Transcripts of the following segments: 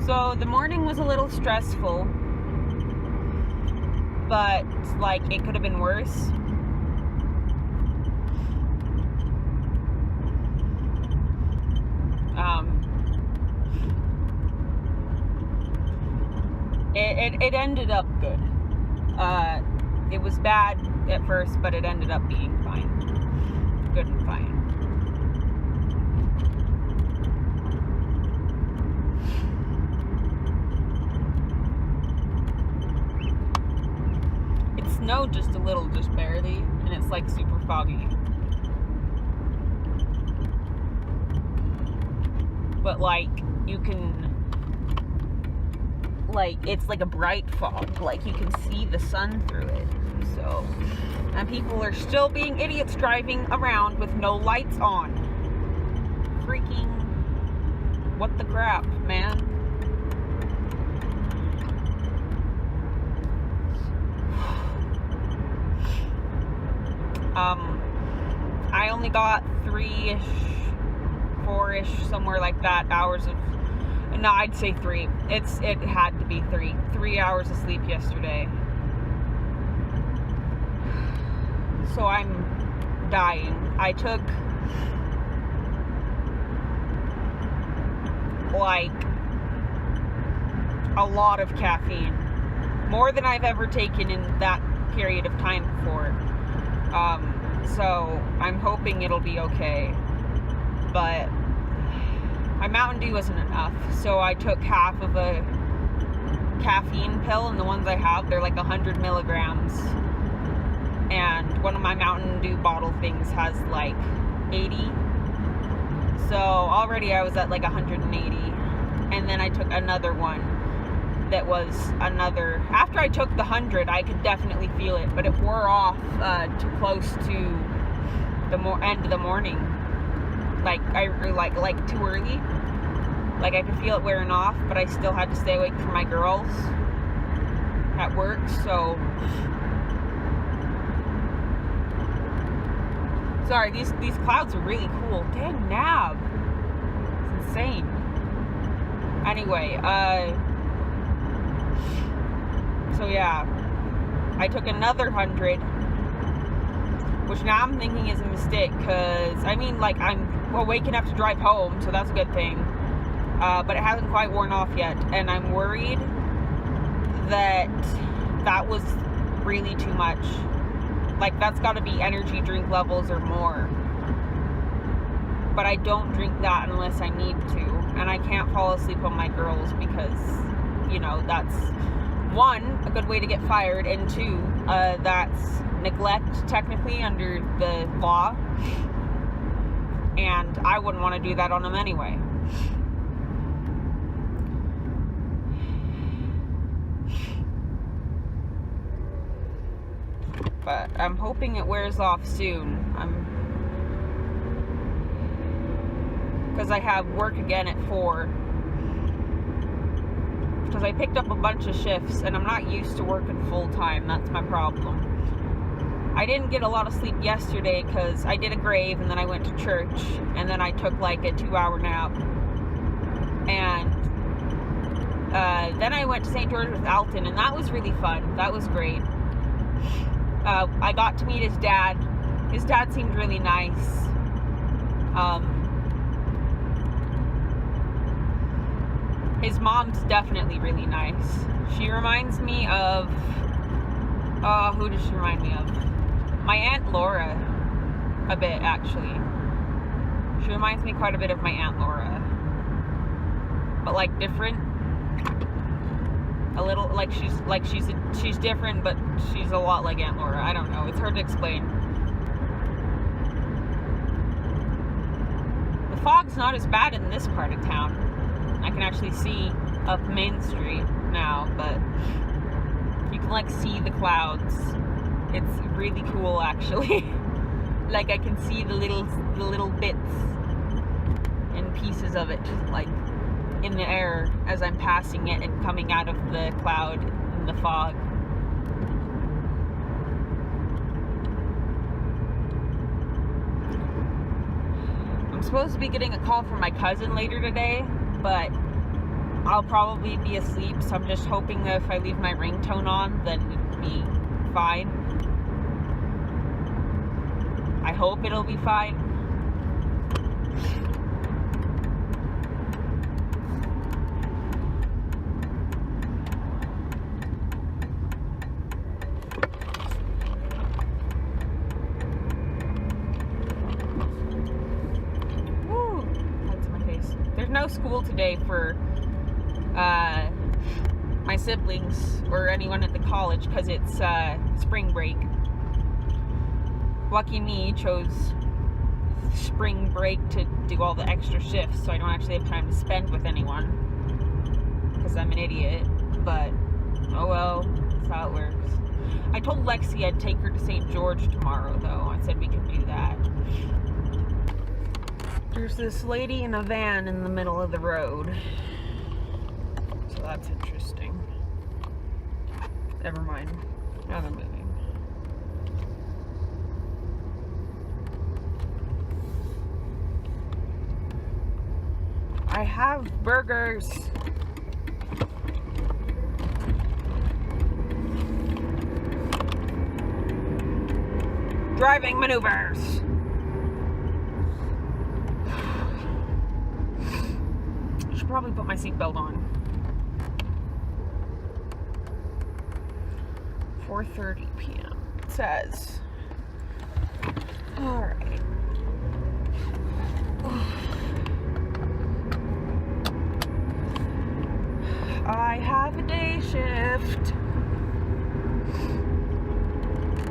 So the morning was a little stressful, but like it could have been worse. It ended up good. It was bad at first, but it ended up being fine. Good and fine. It snowed just a little, just barely, and it's like super foggy. But like, you can, like, it's like a bright fog, like you can see the sun through it. So, and people are still being idiots driving around with no lights on. Freaking, what the crap, man. I only got 3-ish, 4-ish, somewhere like that, hours of, no, I'd say 3. It had to be 3. 3 hours of sleep yesterday. So I'm dying. I took like a lot of caffeine. More than I've ever taken in that period of time before. So I'm hoping it'll be okay. But my Mountain Dew wasn't enough, so I took half of a caffeine pill, and the ones I have, they're like 100 milligrams. And one of my Mountain Dew bottle things has like 80. So already I was at like 180. And then I took another one that was another, after I took the 100, I could definitely feel it, but it wore off too close to the end of the morning. Like too early. Like I could feel it wearing off, but I still had to stay awake for my girls at work, so sorry, these clouds are really cool. Dang nab. It's insane. Anyway, so yeah, I took another 100, which now I'm thinking is a mistake, because, I mean, like, I'm awake enough to drive home, so that's a good thing, but it hasn't quite worn off yet, and I'm worried that that was really too much. Like, that's got to be energy drink levels or more, but I don't drink that unless I need to, and I can't fall asleep on my girls, because, you know, that's, 1, a good way to get fired, and 2, that's neglect technically under the law, and I wouldn't want to do that on them anyway. But I'm hoping it wears off soon. Because I have work again at 4. Because I picked up a bunch of shifts, and I'm not used to working full time. That's my problem. I didn't get a lot of sleep yesterday because I did a grave, and then I went to church, and then I took like a 2-hour nap, and then I went to St. George with Alton, and that was really fun. That was great. I got to meet his dad. His dad seemed really nice. His mom's definitely really nice. She reminds me of, who does she remind me of? My Aunt Laura, a bit, actually. She reminds me quite a bit of my Aunt Laura. But, like, different. A little, like, she's different, but she's a lot like Aunt Laura. I don't know. It's hard to explain. The fog's not as bad in this part of town. I can actually see up Main Street now, but you can like see the clouds. It's really cool, actually. Like I can see the little bits and pieces of it, like in the air as I'm passing it and coming out of the cloud in the fog. I'm supposed to be getting a call from my cousin later today, but I'll probably be asleep, so I'm just hoping that if I leave my ringtone on, then it'll be fine. I hope it'll be fine. Woo! That's my face. There's no school today for my siblings or anyone at the college because it's spring break. Lucky me, chose spring break to do all the extra shifts, so I don't actually have time to spend with anyone because I'm an idiot. But oh well, that's how it works. I told Lexi I'd take her to St. George tomorrow, though. I said we could do that. There's this lady in a van in the middle of the road. So that's interesting. Never mind. Now they're moving. I have burgers. Driving maneuvers. I should probably put my seatbelt on. 4:30 p.m. It says. All right. I have a day shift.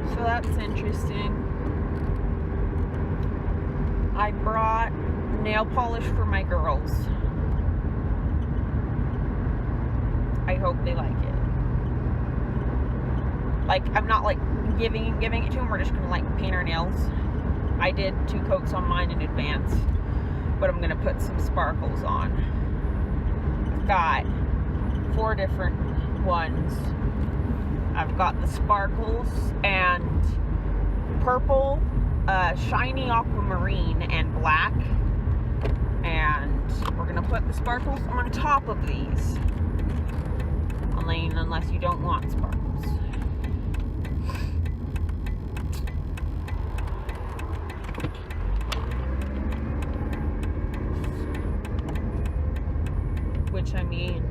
So that's interesting. I brought nail polish for my girls. I hope they like it. Like, I'm not like giving it to them. We're just gonna like paint our nails. I did 2 coats on mine in advance, but I'm gonna put some sparkles on. I've got 4 different ones. I've got the sparkles and purple, shiny aquamarine, and black. And we're gonna put the sparkles on top of these. Unless you don't want sparkles. Which, I mean,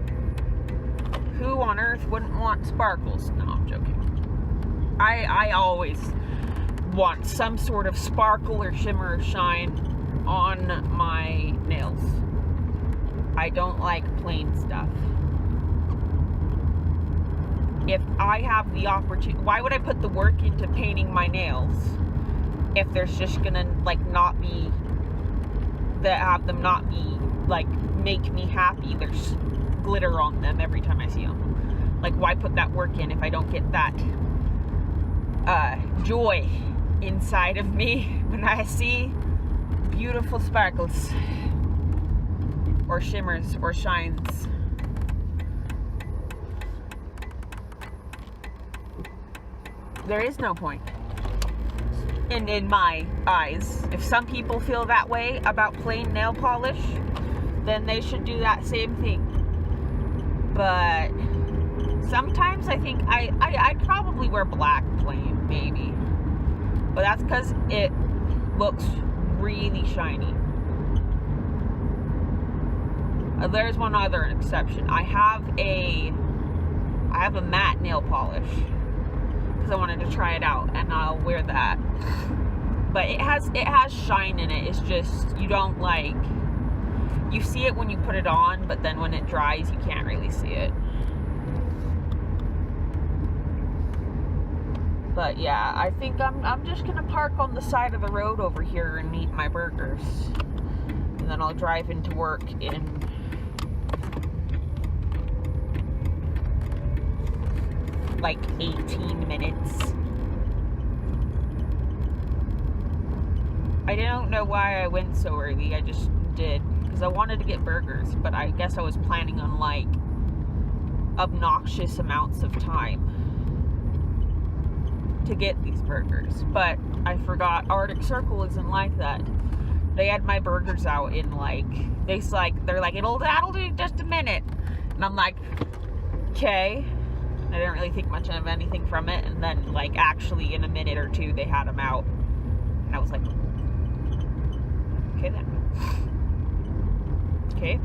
who on earth wouldn't want sparkles? No, I'm joking. I always want some sort of sparkle or shimmer or shine on my nails. I don't like plain stuff. If I have the opportunity, why would I put the work into painting my nails if there's just gonna like not be, that have them not be like make me happy? There's glitter on them every time I see them. Like, why put that work in if I don't get that joy inside of me when I see beautiful sparkles or shimmers or shines? There is no point. And in my eyes, if some people feel that way about plain nail polish, then they should do that same thing. But sometimes I think I'd probably wear black plain, maybe. But that's because it looks really shiny. There's one other exception. I have a matte nail polish because I wanted to try it out, and I'll wear that. But it has shine in it. It's just, you don't like, you see it when you put it on, but then when it dries, you can't really see it. But yeah, I think I'm just gonna park on the side of the road over here and eat my burgers. And then I'll drive into work in like 18 minutes. I don't know why I went so early. I just did, because I wanted to get burgers, but I guess I was planning on like obnoxious amounts of time to get these burgers. But I forgot Arctic Circle isn't like that. They had my burgers out in like, they're like, that'll do just a minute. And I'm like, okay. I didn't really think much of anything from it. And then, like, actually in a minute or two, they had them out. And I was like, okay then. Okay.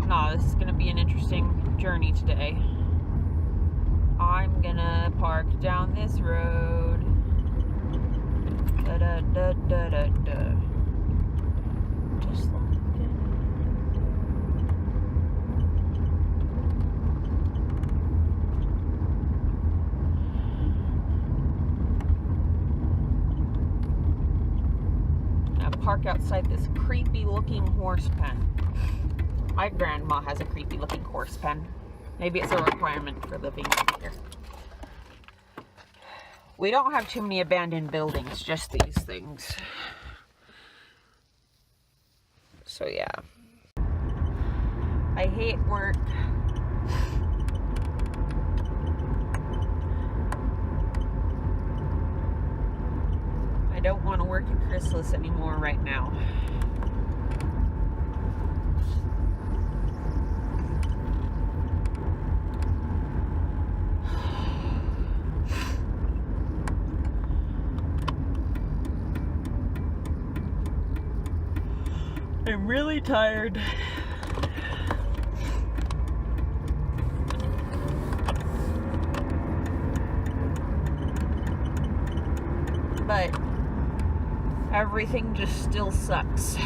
No, this is going to be an interesting journey today. I'm gonna park down this road. Da da da da da da. Just like that. Park outside this creepy looking horse pen. My grandma has a creepy looking horse pen. Maybe it's a requirement for living here. We don't have too many abandoned buildings, just these things. So yeah. I hate work. I don't want to work at Chrysalis anymore right now. I'm really tired. But everything just still sucks.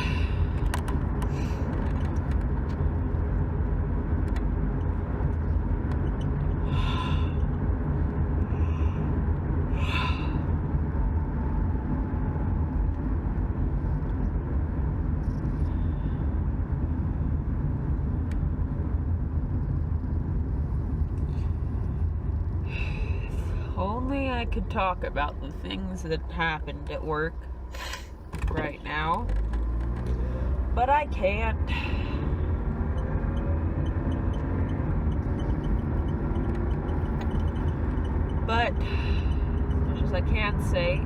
Only I could talk about the things that happened at work right now, but I can't. But as much as I can say,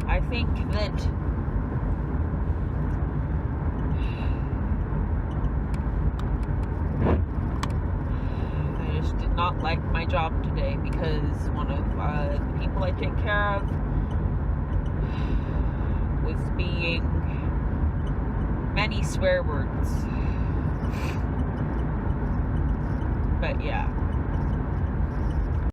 I think that did not like my job today because one of the people I take care of was being many swear words. But yeah.